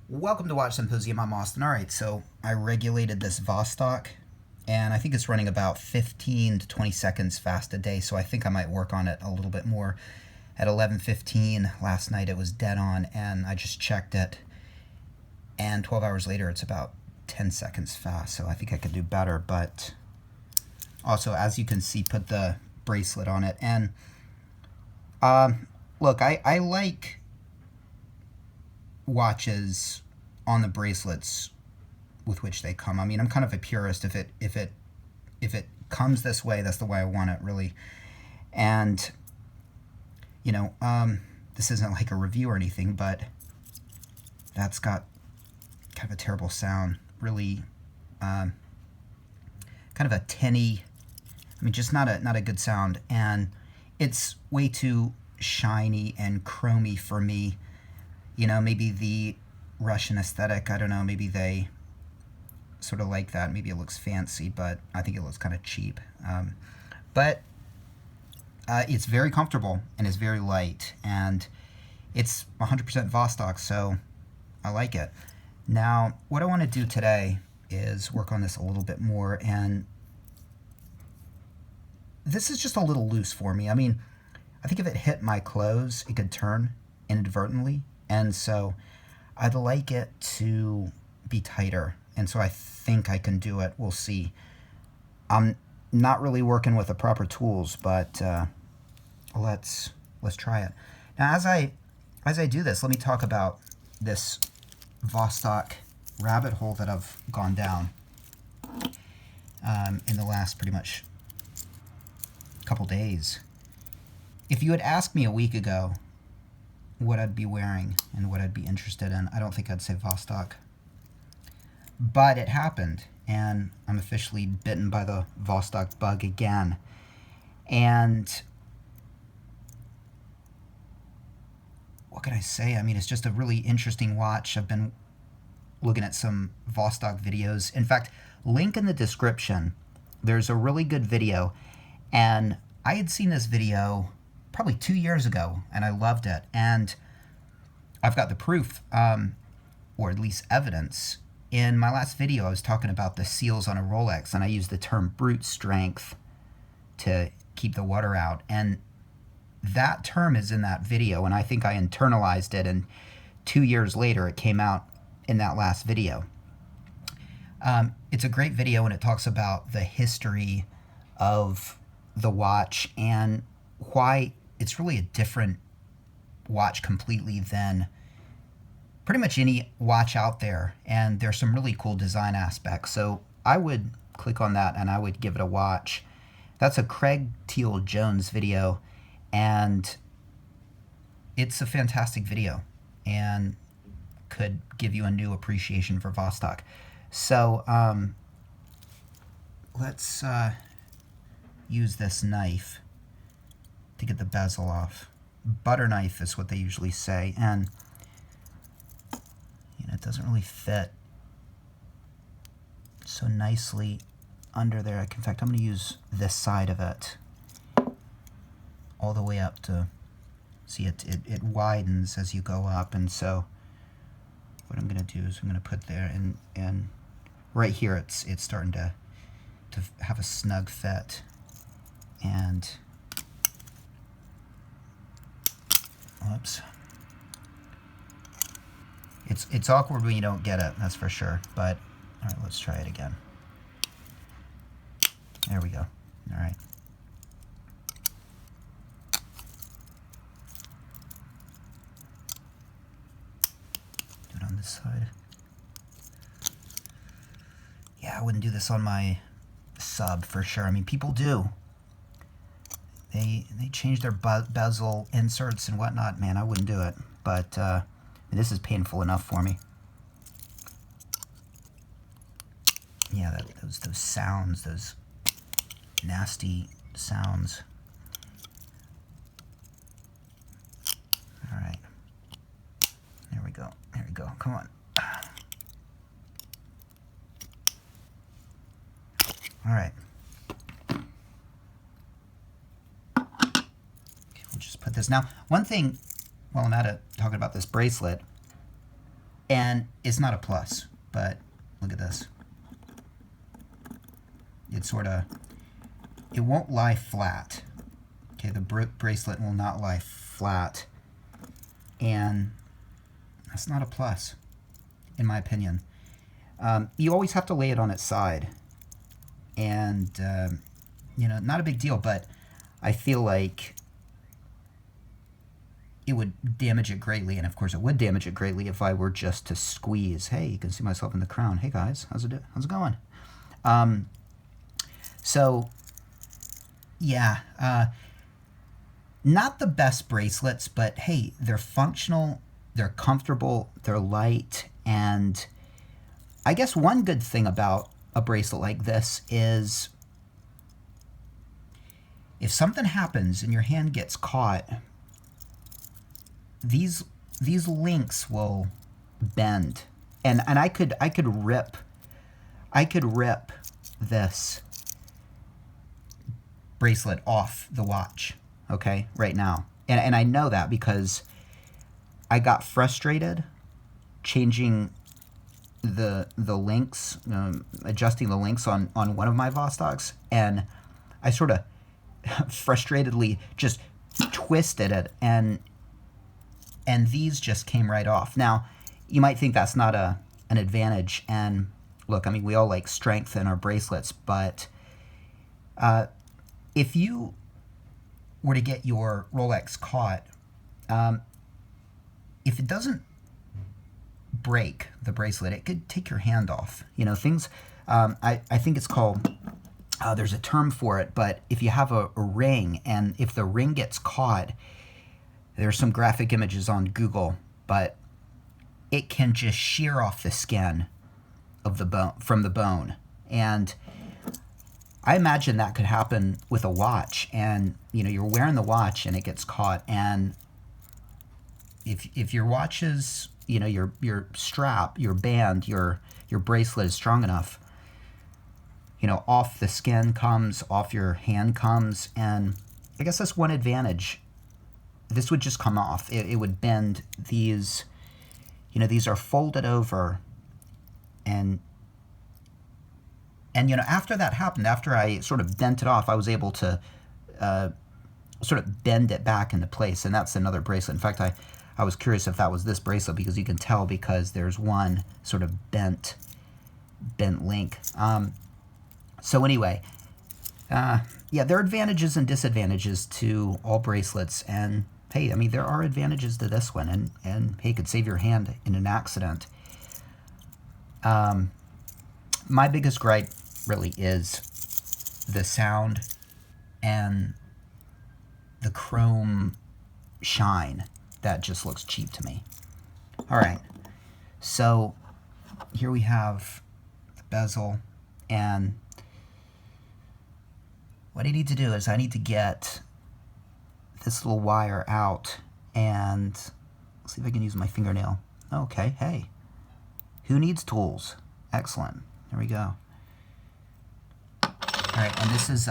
Welcome to Watch Symposium. I'm Austin. Alright, so I regulated this Vostok, and I think it's running about 15 to 20 seconds fast a day, so I think I might work on it a little bit more. At 11:15 last night it was dead on, and I just checked it, and 12 hours later it's about 10 seconds fast, so I think I could do better. But also, as you can see, put the bracelet on it. And look, I like watches on the bracelets with which they come. I mean, I'm kind of a purist. If it comes this way, that's the way I want it, really. And you know, this isn't like a review or anything, but that's got kind of a terrible sound. Really, kind of a tinny. I mean, just not a good sound, and it's way too shiny and chromy for me. You know, maybe the Russian aesthetic, I don't know, maybe they sort of like that. Maybe it looks fancy, but I think it looks kind of cheap. But it's very comfortable, and it's very light, and it's 100% Vostok, so I like it. Now, what I want to do today is work on this a little bit more, and this is just a little loose for me. I mean, I think if it hit my clothes, it could turn inadvertently, and so I'd like it to be tighter, and so I think I can do it. We'll see. I'm not really working with the proper tools, but let's try it. Now, as I do this, let me talk about this Vostok rabbit hole that I've gone down in the last pretty much couple days. If you had asked me a week ago what I'd be wearing and what I'd be interested in, I don't think I'd say Vostok. But it happened, and I'm officially bitten by the Vostok bug again. And what can I say? I mean, it's just a really interesting watch. I've been looking at some Vostok videos. In fact, link in the description. There's a really good video, and I had seen this video probably 2 years ago, and I loved it. And I've got the proof, or at least evidence. In my last video, I was talking about the seals on a Rolex, and I used the term brute strength to keep the water out. And that term is in that video, and I think I internalized it, and 2 years later, it came out in that last video. It's a great video, and it talks about the history of the watch and why it's really a different watch completely than pretty much any watch out there, and there's some really cool design aspects. So I would click on that and I would give it a watch. That's a Craig Teal Jones video, and it's a fantastic video and could give you a new appreciation for Vostok. So let's use this knife to get the bezel off. Butter knife is what they usually say, and you know, it doesn't really fit so nicely under there. In fact, I'm going to use this side of it all the way up to see it widens as you go up. And so what I'm going to do is I'm going to put there, and right here it's starting to have a snug fit. And whoops. It's awkward when you don't get it, that's for sure. But all right, let's try it again. There we go. All right. Do it on this side. Yeah, I wouldn't do this on my sub for sure. I mean, people do. They change their bezel inserts and whatnot. Man, I wouldn't do it. But this is painful enough for me. Yeah, those sounds, those nasty sounds. All right. There we go. There we go. Come on. All right. We'll just put this now. One thing, while I'm at it, talking about this bracelet, And it's not a plus, but look at this. It it won't lie flat. Okay, the bracelet will not lie flat. And that's not a plus, in my opinion. You always have to lay it on its side. And, you know, not a big deal, but I feel like it would damage it greatly. And of course, it would damage it greatly if I were just to squeeze. Hey, you can see myself in the crown. Hey, guys, how's it going? So, yeah, not the best bracelets, but hey, they're functional, they're comfortable, they're light, and I guess one good thing about a bracelet like this is if something happens and your hand gets caught, these links will bend, and I could rip this bracelet off the watch, okay, right now. And I know that because I got frustrated changing the links, adjusting the links on one of my Vostoks, and I sort of frustratedly just twisted it, and these just came right off. Now, you might think that's not an advantage, and look, I mean, we all like strength in our bracelets, but if you were to get your Rolex caught, if it doesn't break the bracelet, it could take your hand off. You know, things, I think it's called, there's a term for it, but if you have a ring, and if the ring gets caught, there's some graphic images on Google, but it can just shear off the skin of the bone, from the bone. And I imagine that could happen with a watch, and you know, you're wearing the watch and it gets caught, and if your watch is, you know, your strap, your band, your bracelet is strong enough, you know, off the skin comes, off your hand comes, and I guess that's one advantage. This would just come off. It would bend. These, you know, these are folded over, and you know, after that happened, after I sort of bent it off, I was able to sort of bend it back into place, and that's another bracelet. In fact, I was curious if that was this bracelet, because you can tell because there's one sort of bent link. So anyway, yeah, there are advantages and disadvantages to all bracelets, and hey, I mean, there are advantages to this one, and hey, it could save your hand in an accident. My biggest gripe really is the sound and the chrome shine. That just looks cheap to me. All right, so here we have the bezel, and what I need to do is I need to get this little wire out, and see if I can use my fingernail. Okay, hey, who needs tools? Excellent. There we go. All right, and this is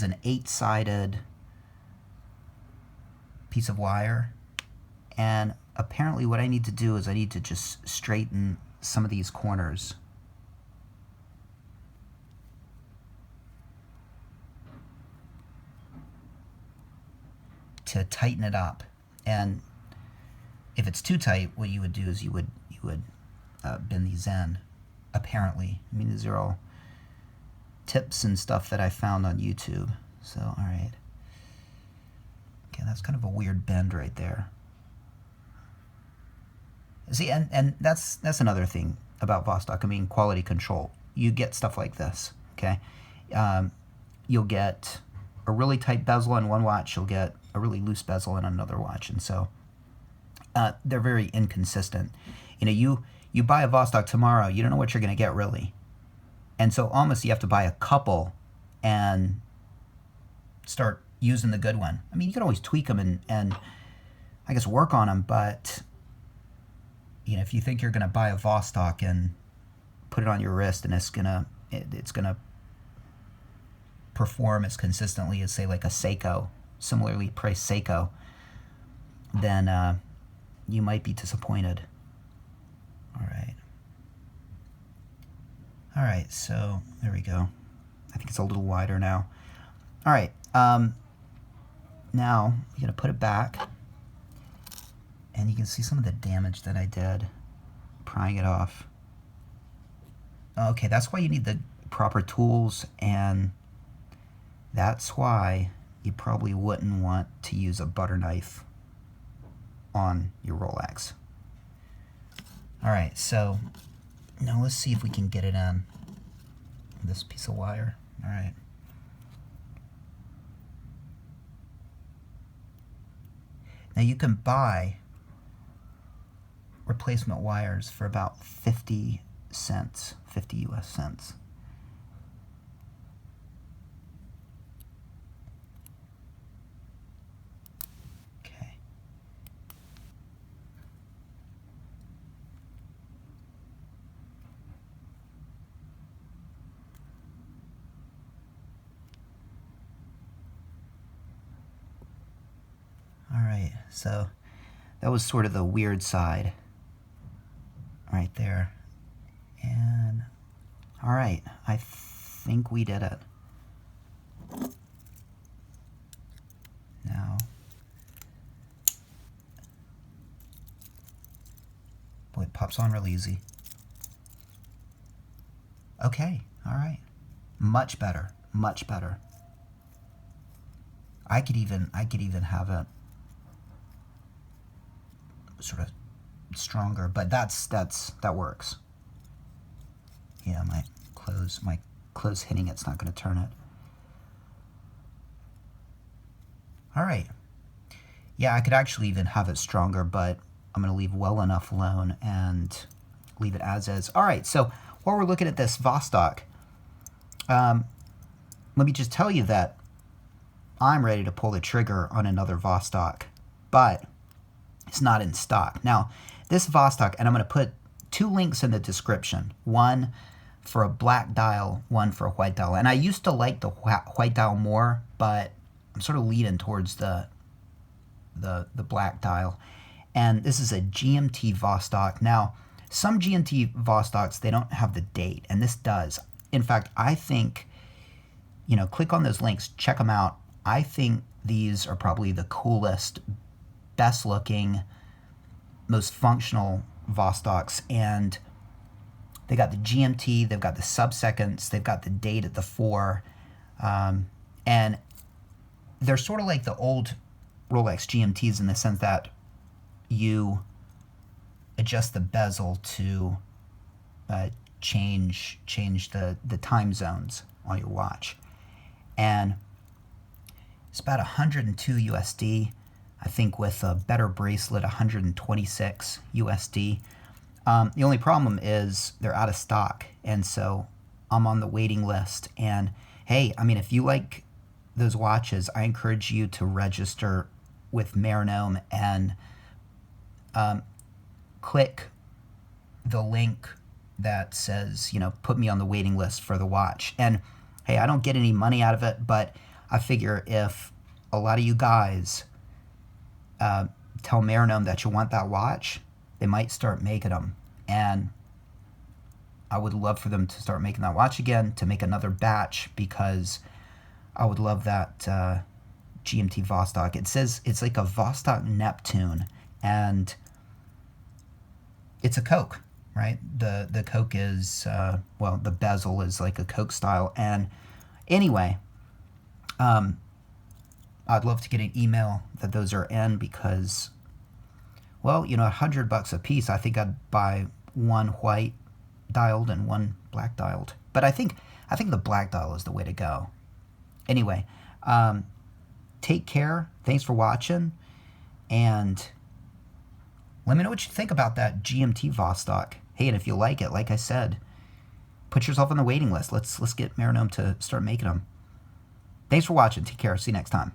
an 8-sided piece of wire, and apparently what I need to do is I need to just straighten some of these corners. To tighten it up, and if it's too tight, what you would do is you would bend these in. Apparently, I mean, these are all tips and stuff that I found on YouTube. So, all right. Okay, that's kind of a weird bend right there. See, and that's another thing about Vostok. I mean, quality control. You get stuff like this, okay? You'll get a really tight bezel in one watch. You'll get a really loose bezel in another watch, and so they're very inconsistent. You know, you buy a Vostok tomorrow, you don't know what you're going to get, really. And so almost you have to buy a couple and start using the good one. I mean, you can always tweak them and I guess work on them, but you know, if you think you're going to buy a Vostok and put it on your wrist and it's gonna perform as consistently as, say, like a Seiko, similarly priced Seiko, then you might be disappointed. right, so there we go. I think it's a little wider now. All right, now I'm gonna put it back, and you can see some of the damage that I did prying it off. Okay, that's why you need the proper tools, and that's why you probably wouldn't want to use a butter knife on your Rolex. All right, so now let's see if we can get it in this piece of wire. All right. Now you can buy replacement wires for about 50 cents, 50 US cents. Okay. All right, so that was sort of the weird side right there. And all right, I think we did it. Now, boy, it pops on real easy. Okay, all right. Much better, much better. I could even have it sort of stronger, but that works. Yeah, my clothes hitting it's not going to turn it. All right. Yeah, I could actually even have it stronger, but I'm going to leave well enough alone and leave it as is. All right, so while we're looking at this Vostok, let me just tell you that I'm ready to pull the trigger on another Vostok, but it's not in stock. Now, this Vostok, and I'm going to put 2 links in the description, one for a black dial, one for a white dial. And I used to like the white dial more, but I'm sort of leaning towards the black dial. And this is a GMT Vostok. Now, some GMT Vostoks, they don't have the date, and this does. In fact, I think, you know, click on those links, check them out. I think these are probably the coolest, best looking, most functional Vostoks, and they got the GMT, they've got the sub-seconds, they've got the date at the 4, and they're sort of like the old Rolex GMTs in the sense that you adjust the bezel to change the time zones on your watch. And it's about 102 USD. I think with a better bracelet, 126 USD. The only problem is they're out of stock, and so I'm on the waiting list. And hey, I mean, if you like those watches, I encourage you to register with Meronome and click the link that says, you know, put me on the waiting list for the watch. And hey, I don't get any money out of it, but I figure if a lot of you guys tell Meronome that you want that watch, they might start making them. And I would love for them to start making that watch again, to make another batch, because I would love that GMT Vostok. It says it's like a Vostok Neptune, and it's a Coke, right? The Coke is, well, the bezel is like a Coke style. And anyway, I'd love to get an email that those are in, because, well, you know, $100 a piece. I think I'd buy one white dialed and one black dialed. But I think the black dial is the way to go. Anyway, take care. Thanks for watching, and let me know what you think about that GMT Vostok. Hey, and if you like it, like I said, put yourself on the waiting list. Let's get Meronome to start making them. Thanks for watching. Take care. See you next time.